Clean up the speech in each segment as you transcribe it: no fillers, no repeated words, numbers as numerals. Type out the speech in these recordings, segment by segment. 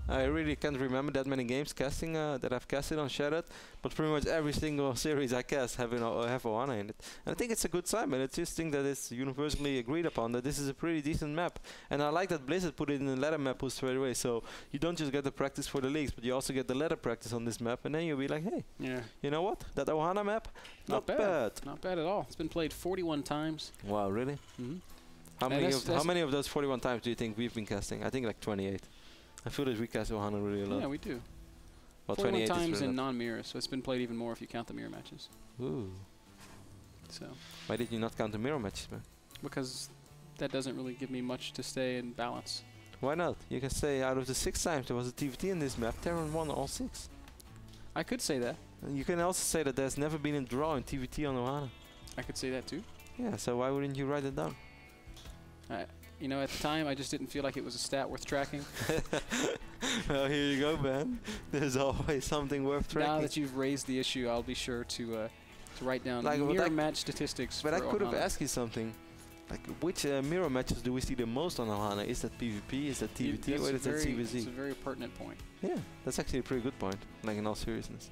I really can't remember that many games casting that I've casted on Shattered, but pretty much every single series I cast have Ohana in it. And I think it's a good sign, man. It's just a thing that is universally agreed upon that this is a pretty decent map. And I like that Blizzard put it in the ladder map pool straight away, so you don't just get the practice for the leagues, but you also get the ladder practice on this map, and then you'll be like, hey, you know what? That Ohana map, not bad. Not bad at all. It's been played 41 times. Wow, really? Mm-hmm. How many of those 41 times do you think we've been casting? I think like 28. I feel that we cast Ohana really a lot. Yeah, we do. Well, 41 times in non-mirrors, so it's been played even more if you count the mirror matches. Ooh. So. Why did you not count the mirror matches, man? Because that doesn't really give me much to stay in balance. Why not? You can say out of the 6 times there was a TVT in this map, Terran won all 6. I could say that. And you can also say that there's never been a draw in TVT on Ohana. I could say that too. Yeah, so why wouldn't you write it down? You know, at the time, I just didn't feel like it was a stat worth tracking. Well, here you go, man. There's always something worth tracking. Now that you've raised the issue, I'll be sure to write down mirror match statistics. But I could have asked you something. Like, which mirror matches do we see the most on Ohana? Is that PvP? Is that TVT? Or is that CVZ? It's a very pertinent point. Yeah, that's actually a pretty good point, like in all seriousness.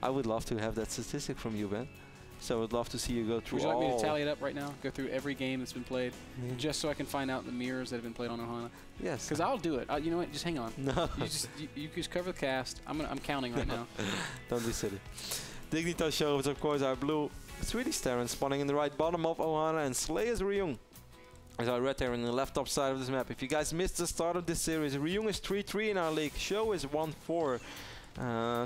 I would love to have that statistic from you, Ben. So I would love to see you go through Would you like me to tally it up right now? Go through every game that's been played, just so I can find out the mirrors that have been played on Ohana? Yes. Because I'll do it. You know what? Just hang on. No. You just cover the cast. I'm counting right now. Don't be silly. Dignitas Sjow is of course our blue Swedish Terran spawning in the right bottom of Ohana, and Slayer's Ryung is our red Terran in the left top side of this map. If you guys missed the start of this series, Ryung is 3-3 in our league. Sjow is 1-4.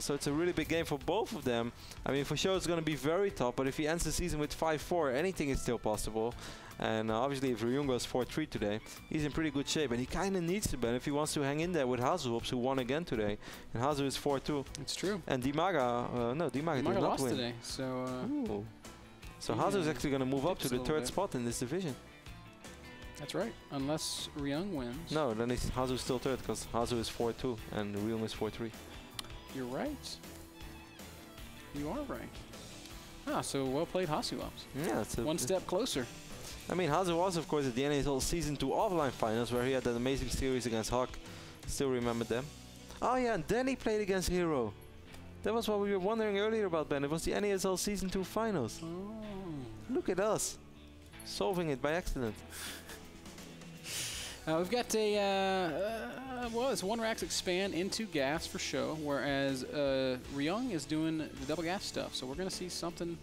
So it's a really big game for both of them. I mean, for Sjow it's going to be very tough, but if he ends the season with 5-4, anything is still possible. And obviously if Ryung goes 4-3 today, he's in pretty good shape. And he kind of needs to, Ben, if he wants to hang in there with Hazuops, who won again today. And Hazu is 4-2. It's true. And Dimaga, no, Dimaga did not lost win today, so... So Hazu is actually going to move up to the 3rd spot in this division. That's right, unless Ryung wins. No, then Hazu's still 3rd, because Hazu is 4-2 and Ryung is 4-3. You're right. You are right. Ah, so well played, Hazuops. Yeah, it's one step closer. I mean, Hazu was, of course, at the NASL Season 2 offline finals, where he had that amazing series against Hawk. Still remember them. Oh yeah, and then he played against Hero. That was what we were wondering earlier about, Ben. It was the NASL Season 2 finals. Oh. Look at us. Solving it by accident. We've got a, well, it's 1 Rax expand into gas for Sjow, whereas Ryoung is doing the double gas stuff. So we're going to see something.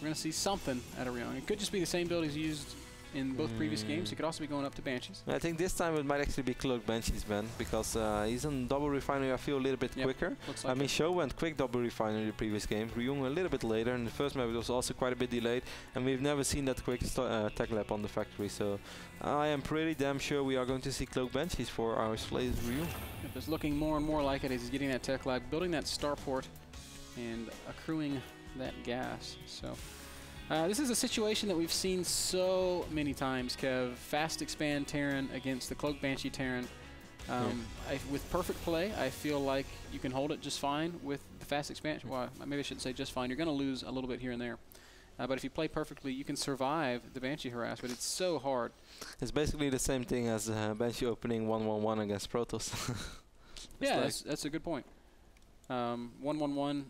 We're going to see something out of Ryoung. It could just be the same build he's used in both previous games. He could also be going up to Banshees. I think this time it might actually be cloaked Banshees, Ben, because he's on double refinery. I feel a little bit quicker. Looks like I mean, Sjow went quick double refinery the previous game. Ryung a little bit later. In the first map it was also quite a bit delayed, and we've never seen that quick tech lab on the factory. So I am pretty damn sure we are going to see cloaked Banshees for our Slayers Ryung. Yep, it's looking more and more like it as he's getting that tech lab, building that starport, and accruing that gas. So. This is a situation that we've seen so many times, Kev. Fast expand Terran against the Cloak Banshee Terran. With perfect play, I feel like you can hold it just fine with the fast expansion. Well, maybe I shouldn't say just fine. You're going to lose a little bit here and there. But if you play perfectly, you can survive the Banshee harass, but it's so hard. It's basically the same thing as Banshee opening 1-1-1 against Protoss. Yeah, that's a good point. 1-1-1.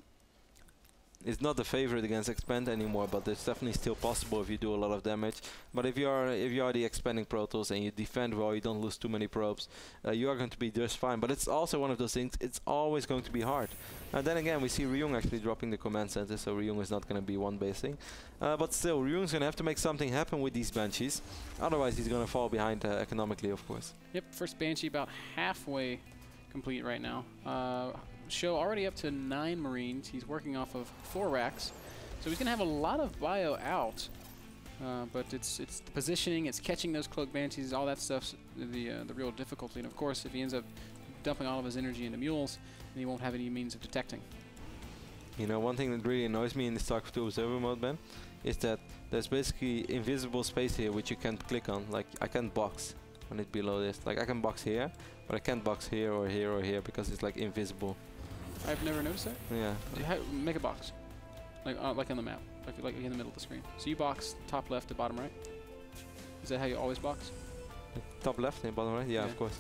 It's not the favorite against expand anymore, but it's definitely still possible if you do a lot of damage. But if you are the expanding Protoss and you defend well, you don't lose too many probes, you are going to be just fine. But it's also one of those things, it's always going to be hard. Then again, we see Ryung actually dropping the command center, so Ryung is not going to be one base thing. But still, Ryung's going to have to make something happen with these Banshees. Otherwise, he's going to fall behind economically, of course. Yep, first Banshee about halfway complete right now. Sjow already up to 9 Marines. He's working off of 4 racks. So he's going to have a lot of bio out. But it's the positioning, it's catching those Cloak Banshees, all that stuff's the real difficulty. And of course, if he ends up dumping all of his energy into mules, then he won't have any means of detecting. You know, one thing that really annoys me in the StarCraft 2 observer mode, Ben, is that there's basically invisible space here which you can't click on. Like, I can't box on it below this. Like, I can box here, but I can't box here or here or here because it's like invisible. I've never noticed that. Yeah. Make a box, like on the map, like in the middle of the screen. So you box top left to bottom right. Is that how you always box? Top left and bottom right? Yeah, of course.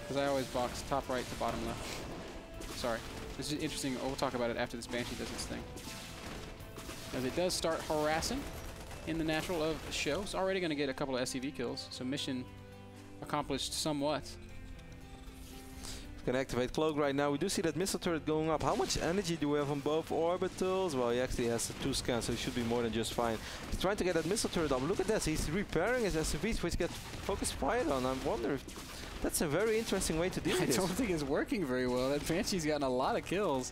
because I always box top right to bottom left. Sorry. This is interesting. We'll talk about it after this Banshee does its thing. As it does start harassing in the natural of Sjow. It's already going to get a couple of SCV kills, so mission accomplished somewhat. Gonna activate Cloak right now. We do see that missile turret going up. How much energy do we have on both orbitals? Well, he actually has 2 scans, so he should be more than just fine. He's trying to get that missile turret up. Look at this. He's repairing his SCVs, which get focus fired on. I wonder if that's a very interesting way to deal with this. I don't think it's working very well. That Banshee's gotten a lot of kills.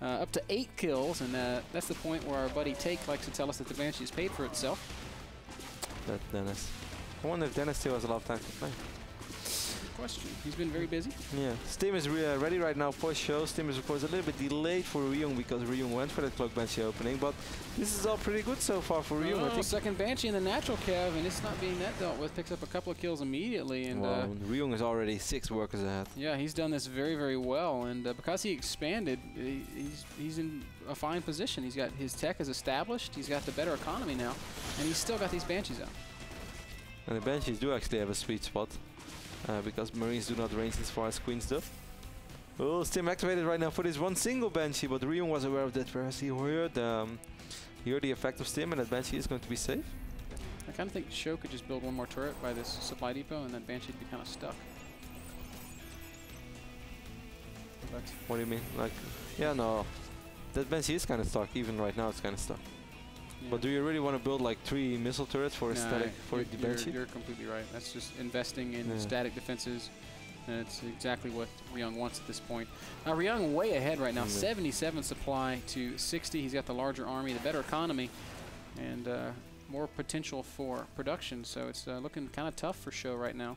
Up to 8 kills, and that's the point where our buddy Take likes to tell us that the Banshee is paid for itself. That Dennis. I wonder if Dennis still has a lot of time to play. Question. He's been very busy. Yeah. Steam is ready right now for Sjow. Steam is of course a little bit delayed for Ryung because Ryung went for that Cloak Banshee opening, but this is all pretty good so far for Ryung. Oh, second Banshee in the natural Kev, and it's not being net dealt with. Picks up a couple of kills immediately, and well, Ryung is already 6 workers ahead. Yeah, he's done this very, very well, and because he expanded, he's in a fine position. He's got his tech is established. He's got the better economy now, and he's still got these Banshees out. And the Banshees do actually have a sweet spot. Because Marines do not range as far as Queens do. Oh, Stim activated right now for this one single Banshee, but Ryung was aware of that, whereas he heard the effect of Stim, and that Banshee is going to be safe. I kind of think Sjow could just build one more turret by this supply depot, and that Banshee would be kind of stuck. But what do you mean? Like, yeah, no. That Banshee is kind of stuck. Even right now, it's kind of stuck. Yeah. But do you really want to build like 3 missile turrets for a static for the Banshee? You're completely right. That's just investing in static defenses, and it's exactly what Ryoung wants at this point. Ryoung way ahead right now, 77 supply to 60. He's got the larger army, the better economy, and more potential for production. So it's looking kind of tough for Sjow right now.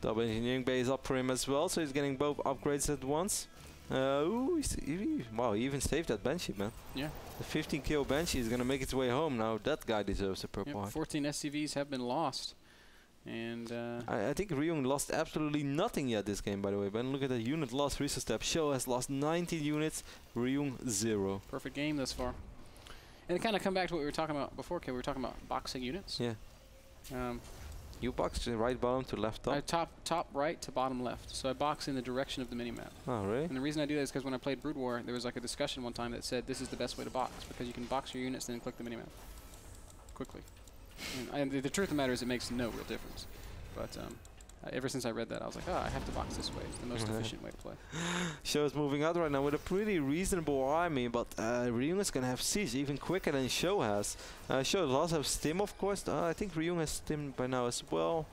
Double engineering bay is up for him as well, so he's getting both upgrades at once. Ooh, wow, he even saved that Banshee, man. Yeah. The 15 kill Banshee is going to make its way home now. That guy deserves a purple heart. 14 SCVs have been lost. And I think Ryung lost absolutely nothing yet this game, by the way. But look at the unit loss resource step. Sjow has lost 19 units, Ryung 0. Perfect game thus far. And to kind of come back to what we were talking about before, okay, we were talking about boxing units. Yeah. You box right bottom to left top? Top right to bottom left. So I box in the direction of the minimap. Oh, really? And the reason I do that is because when I played Brood War, there was like a discussion one time that said this is the best way to box because you can box your units and then click the minimap quickly. And the truth of the matter is it makes no real difference. But ever since I read that, I was like, oh, I have to box this way. It's the most efficient way to play. Sjow is moving out right now with a pretty reasonable army, but Ryung is going to have siege even quicker than Sjow has. Sjow also have Stim, of course. I think Ryung has Stim by now as well.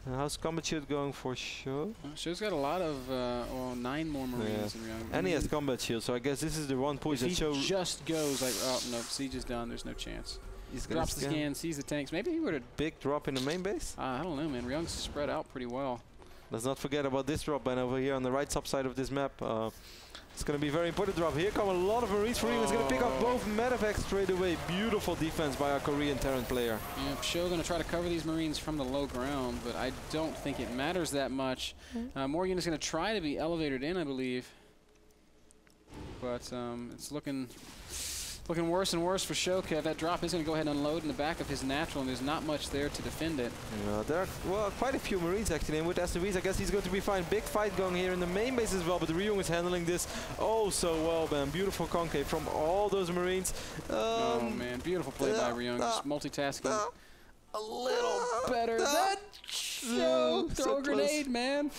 How's combat shield going for Sjow? Sjow's got a lot of, 9 more Marines in Ryung. And he has combat shield, so I guess this is the one push that Sjow just goes like, oh, no, siege is done, there's no chance. He's drops the scan, sees the tanks. Maybe he would have... Big drop in the main base? I don't know, man. Ryung's spread out pretty well. Let's not forget about this drop, man, over here on the right subside of this map. It's going to be a very important drop. Here come a lot of Marines for Ryung. He's going to pick up both medevacs straight away. Beautiful defense by our Korean Terran player. Yeah, Sjow going to try to cover these Marines from the low ground, but I don't think it matters that much. More units going to try to be elevated in, I believe. But it's looking worse and worse for Sjow, Kev. That drop is going to go ahead and unload in the back of his natural, and there's not much there to defend it. There are quite a few Marines actually, and with SCVs I guess he's going to be fine. Big fight going here in the main base as well, but Ryung is handling this oh so well, man. Beautiful concave from all those Marines. Oh man, beautiful play by Ryung, just multitasking. A little better than Sjow. Throw a grenade, man.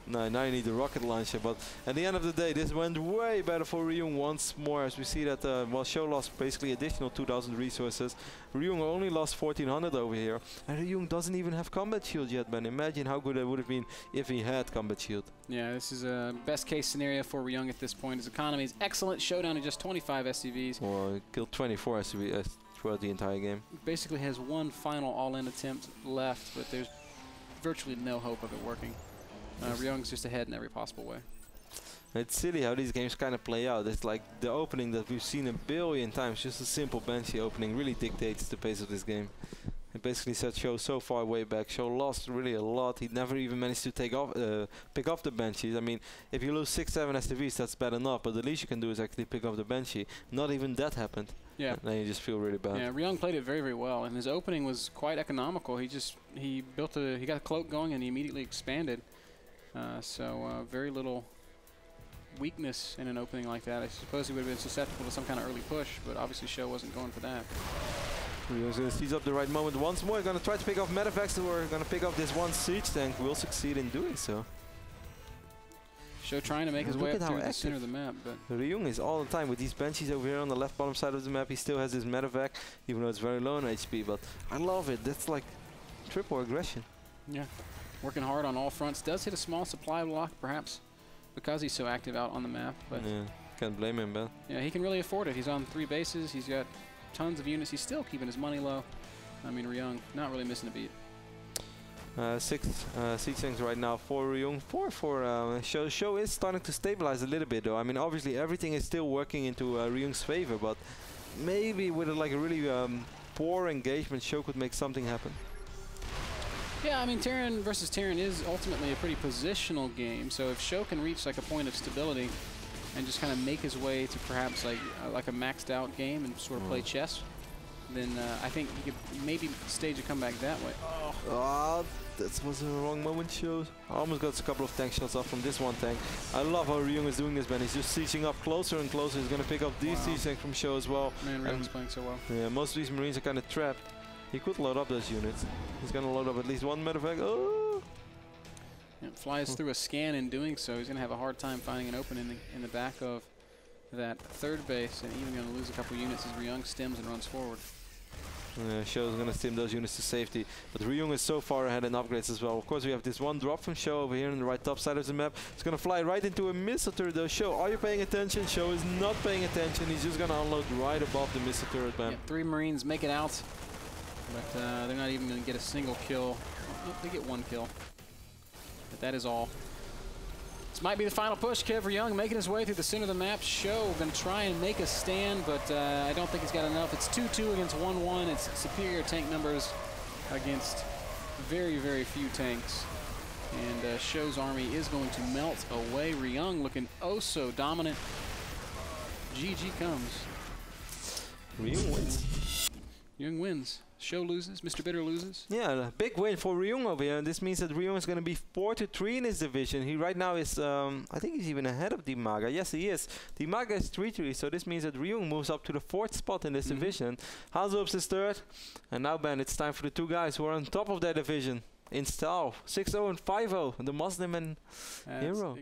No, now you need the rocket launcher. But at the end of the day, this went way better for Ryung once more. As we see that, well, Sjow lost basically additional 2,000 resources. Ryung only lost 1,400 over here. And Ryung doesn't even have combat shield yet, man. Imagine how good it would have been if he had combat shield. Yeah, this is a best case scenario for Ryung at this point. His economy is excellent. Showdown in just 25 SCVs. Well, he killed 24 SCVs throughout the entire game. Basically has one final all-in attempt left, but there's virtually no hope of it working. Ryung's just ahead in every possible way. It's silly how these games kind of play out. It's like the opening that we've seen a billion times. Just a simple Banshee opening really dictates the pace of this game. It basically set Sjow so far way back. Sjow lost really a lot. He never even managed to pick off the Banshees. I mean, if you lose 6-7 STVs, that's bad enough. But the least you can do is actually pick off the Banshee. Not even that happened. Yeah. And then you just feel really bad. Yeah, Ryoung played it very, very well, and his opening was quite economical. He got a cloak going and he immediately expanded. So very little weakness in an opening like that. I suppose he would have been susceptible to some kind of early push, but obviously Sjow wasn't going for that. Ryung's going to seize up the right moment once more. Going to try to pick off Medivacs, who are going to pick off this one siege tank. Will succeed in doing so. Sjow trying to make his way up through the center of the map, but Ryung is all the time with these Banshees over here on the left bottom side of the map. He still has his Medivac, even though it's very low on HP, but I love it. That's like triple aggression. Yeah, working hard on all fronts. Does hit a small supply block, perhaps because he's so active out on the map, but yeah, can't blame him, man. Yeah, he can really afford it. He's on 3 bases. He's got tons of units. He's still keeping his money low. I mean, Ryoung not really missing a beat. 6 siege tanks right now for Ryung, 4 for Sjow. Sjow is starting to stabilize a little bit, though. I mean, obviously everything is still working into Ryung's favor, but maybe with like a really poor engagement, Sjow could make something happen. Yeah, I mean, Terran versus Terran is ultimately a pretty positional game, so if Sjow can reach like a point of stability and just kind of make his way to perhaps like a maxed out game and sort of play chess, then I think he could maybe stage a comeback that way. Oh, that was a wrong moment, Sjow. Almost got a couple of tank shots off from this one tank. I love how Ryung is doing this, man. He's just sieging up closer and closer. He's going to pick up these siege tanks from Sjow as well. Man, Ryung's playing so well. Yeah, most of these Marines are kind of trapped. He could load up those units. He's going to load up at least one Medivac. Oh! Yeah, flies through a scan in doing so. He's going to have a hard time finding an opening in the back of that 3rd base, and even going to lose a couple units as Ryung stems and runs forward. Sjow is going to stem those units to safety, but Ryung is so far ahead in upgrades as well. Of course, we have this one drop from Sjow over here on the right top side of the map. It's going to fly right into a missile turret though. Sjow, are you paying attention? Sjow is not paying attention. He's just going to unload right above the missile turret, man. Yeah, 3 Marines make it out, but they're not even going to get a single kill. Oh, they get 1 kill, but that is all. This might be the final push. Kev Ryung making his way through the center of the map. Sjow going to try and make a stand, but I don't think he's got enough. It's 2-2 against 1-1. It's superior tank numbers against very, very few tanks. And Sjow's army is going to melt away. Ryung looking oh so dominant. GG comes. Ryung wins. Ryung wins. Sjow loses. MrBitter loses. Yeah, a big win for Ryung over here. This means that Ryung is going to be 4-3 in his division. He right now is, I think he's even ahead of Dimaga. Yes, he is. Dimaga is 3-3, so this means that Ryung moves up to the 4th spot in this division. Hazop's is 3rd. And now, Ben, it's time for the 2 guys who are on top of their division. In style, 6-0 and 5-0, the Muslim and Hero.